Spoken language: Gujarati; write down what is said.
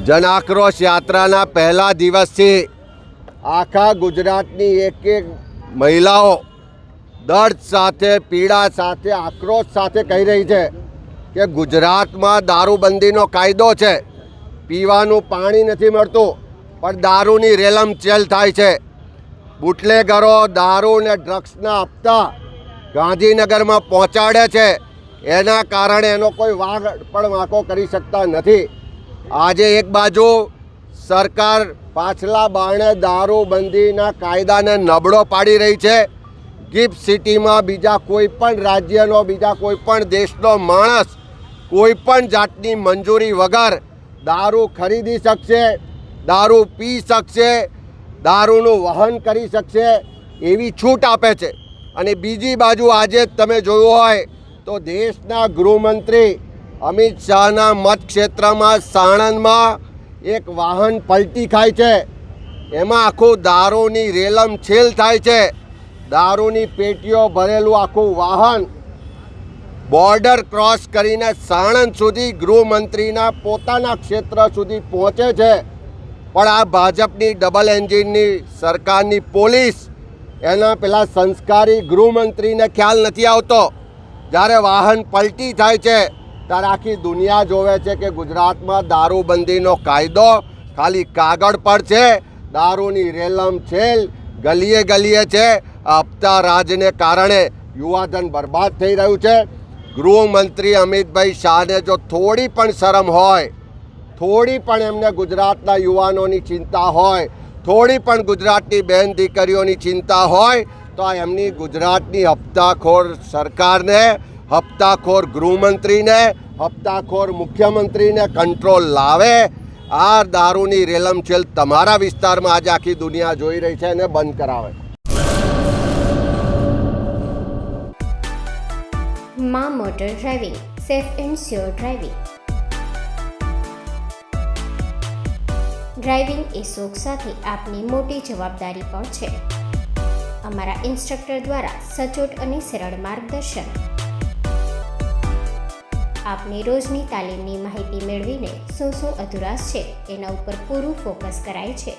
જન આક્રોશ યાત્રાના પહેલા દિવસથી આખા ગુજરાતની એક એક મહિલાઓ દર્દ સાથે, પીડા સાથે, આક્રોશ સાથે કહી રહી છે કે ગુજરાતમાં દારૂબંધીનો કાયદો છે, પીવાનું પાણી નથી મળતું, પણ દારૂની રેલમચેલ થાય છે. બુટલેગરો દારૂ ને ડ્રગ્સના હપ્તા ગાંધીનગરમાં પહોંચાડે છે. એના કારણે એનો કોઈ વાંક પણ વાંકો કરી શકતા નથી. આજે એક બાજુ સરકાર પાછલા બારણે દારૂબંધીના કાયદાને નબળો પાડી રહી છે. ગિફ્ટ સિટીમાં બીજા કોઈ પણ રાજ્યનો, બીજા કોઈ પણ દેશનો માણસ કોઈ પણ જાતની મંજૂરી વગર દારૂ ખરીદી શકશે, દારૂ પી શકશે, દારૂનું વહન કરી શકશે એવી છૂટ આપે છે. અને બીજી બાજુ આજે તમે જોયું હોય તો દેશના ગૃહમંત્રી અમિત શાહના મતક્ષેત્રમાં સાણંદમાં એક વાહન પલટી ખાય છે. એમાં આખું દારૂની રેલમછેલ થાય છે. દારૂની પેટીઓ ભરેલું આખું વાહન બોર્ડર ક્રોસ કરીને સાણંદ સુધી ગૃહમંત્રીના પોતાના ક્ષેત્ર સુધી પહોંચે છે. પણ આ ભાજપની ડબલ એન્જિનની સરકારની પોલીસ એના પેલા સંસ્કારી ગૃહમંત્રીને ખ્યાલ નથી આવતો. જ્યારે વાહન પલટી થાય છે ત્યારે આખી દુનિયા જોવે છે કે ગુજરાતમાં દારૂબંધીનો કાયદો ખાલી કાગળ પર છે. દારૂની રેલમછેલ ગલીએ ગલીએ છે. હપ્તા રાજને કારણે યુવાધન બરબાદ થઈ રહ્યું છે. ગૃહમંત્રી અમિતભાઈ શાહને જો થોડી પણ શરમ હોય, થોડી પણ એમને ગુજરાતના યુવાનોની ચિંતા હોય, થોડી પણ ગુજરાતની બહેન દીકરીઓની ચિંતા હોય તો આ એમની ગુજરાતની હપ્તાખોર સરકારને, હપ્તાખોર ગૃહમંત્રીને, હપ્તાખોર મુખ્યમંત્રીને કંટ્રોલ લાવે. આ દારૂની રેલમછેલ તમારા વિસ્તારમાં આજે આખી દુનિયા જોઈ રહી છે એને બંધ કરાવે. માં motor driving, safe and sure driving. Driving એ શોખ સાથે આપની મોટી જવાબદારી પણ છે. અમારા ઇન્સ્ટ્રક્ટર દ્વારા સચોટ અને સરળ માર્ગદર્શન. આપની રોજની તાલીમની માહિતી મેળવીને શું અધુરાશ છે એના ઉપર પૂરું ફોકસ કરાય છે.